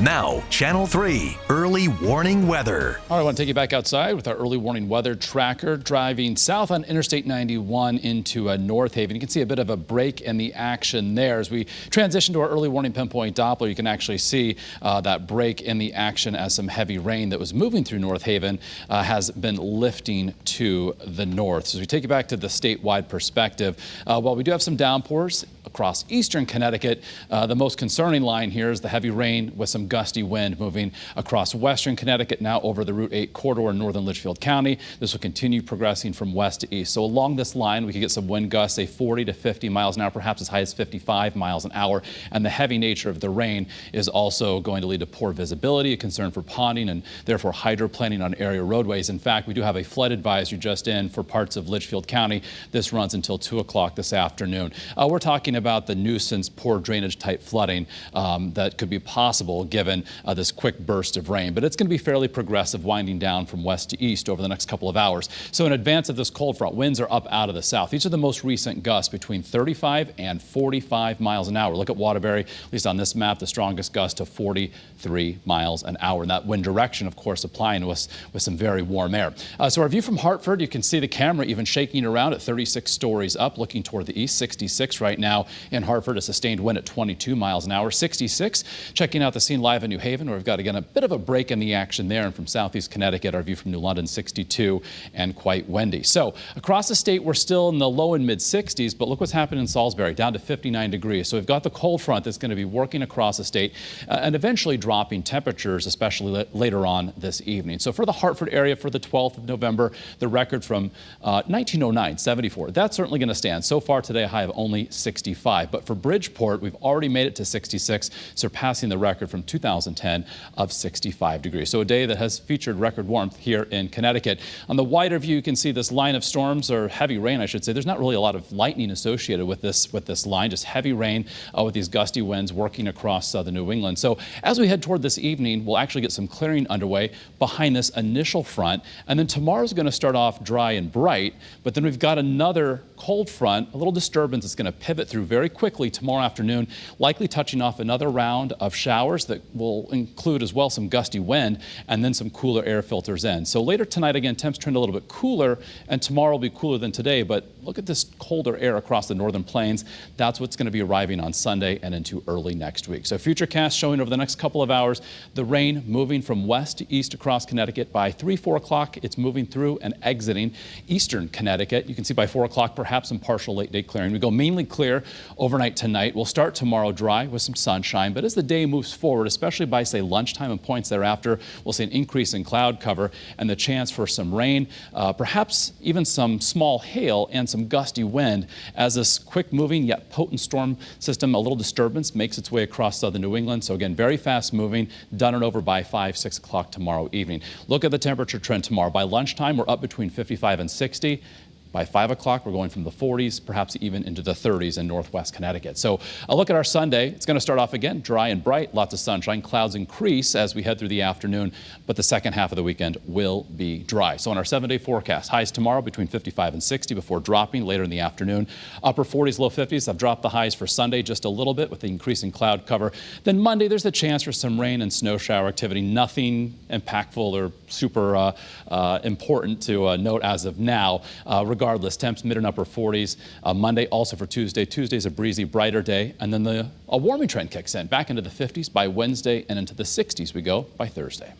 Now, Channel 3 Early Warning Weather. All right, I want to take you back outside with our early warning weather tracker. Driving south on Interstate 91 into North Haven. You can see a bit of a break in the action there. As we transition to our early warning pinpoint Doppler, you can actually see that break in the action as some heavy rain that was moving through North Haven has been lifting to the north. So as we take you back to the statewide perspective, while we do have some downpours across eastern Connecticut, the most concerning line here is the heavy rain with some gusty wind moving across western Connecticut, now over the Route 8 corridor in northern Litchfield County. This will continue progressing from west to east. So along this line, we could get some wind gusts, say 40 to 50 miles an hour, perhaps as high as 55 miles an hour. And the heavy nature of the rain is also going to lead to poor visibility, a concern for ponding and therefore hydroplaning on area roadways. In fact, we do have a flood advisory just in for parts of Litchfield County. This runs until 2 o'clock this afternoon. We're talking about the nuisance, poor drainage type flooding that could be possible given this quick burst of rain. But it's going to be fairly progressive, winding down from west to east over the next couple of hours. So in advance of this cold front, winds are up out of the south. These are the most recent gusts between 35 and 45 miles an hour. Look at Waterbury, at least on this map, the strongest gust to 43 miles an hour. And that wind direction, of course, applying to us with some very warm air. So our view from Hartford, you can see the camera even shaking around at 36 stories up, looking toward the east. 66 right now in Hartford, a sustained wind at 22 miles an hour. 66, checking out the scene live in New Haven, where we've got, again, a bit of a break in the action there. And from southeast Connecticut, our view from New London, 62 and quite windy. So across the state, we're still in the low and mid 60s, but look what's happened in Salisbury, down to 59 degrees. So we've got the cold front that's going to be working across the state and eventually dropping temperatures, especially later on this evening. So for the Hartford area for the 12th of November, the record from 1909, 74, that's certainly going to stand. So far today, a high of only 65. But for Bridgeport, we've already made it to 66, surpassing the record from 2010 of 65 degrees. So a day that has featured record warmth here in Connecticut. On the wider view, you can see this line of storms, or heavy rain, I should say. There's not really a lot of lightning associated with this line, just heavy rain with these gusty winds working across southern New England. So as we head toward this evening, we'll actually get some clearing underway behind this initial front. And then tomorrow's going to start off dry and bright, but then we've got another cold front, a little disturbance that's going to pivot through very quickly tomorrow afternoon, likely touching off another round of showers that will include as well some gusty wind, and then some cooler air filters in. So later tonight, again, temps trend a little bit cooler, and tomorrow will be cooler than today, but look at this colder air across the northern plains. That's what's going to be arriving on Sunday and into early next week. So Futurecast showing over the next couple of hours, the rain moving from west to east across Connecticut. By 3-4 o'clock, it's moving through and exiting eastern Connecticut. You can see by 4 o'clock, perhaps some partial late day clearing. We go mainly clear overnight tonight. We'll start tomorrow dry with some sunshine, but as the day moves forward, especially by, say, lunchtime and points thereafter, we'll see an increase in cloud cover and the chance for some rain, perhaps even some small hail and some gusty wind as this quick moving yet potent storm system, a little disturbance, makes its way across southern New England. So again, very fast moving, done and over by 5-6 o'clock tomorrow evening. Look at the temperature trend tomorrow. By lunchtime, we're up between 55 and 60. By 5 o'clock, we're going from the 40s, perhaps even into the 30s in northwest Connecticut. So a look at our Sunday. It's going to start off again dry and bright, lots of sunshine. Clouds increase as we head through the afternoon, but the second half of the weekend will be dry. So on our 7-day forecast, highs tomorrow between 55 and 60 before dropping later in the afternoon. Upper 40s, low 50s. I've dropped the highs for Sunday just a little bit with the increasing cloud cover. Then Monday, there's a chance for some rain and snow shower activity. Nothing impactful or super important to note as of now. Regardless, temps mid and upper 40s. Monday also for Tuesday. Tuesday's a breezy, brighter day. And then a warming trend kicks in back into the 50s by Wednesday, and into the 60s we go by Thursday.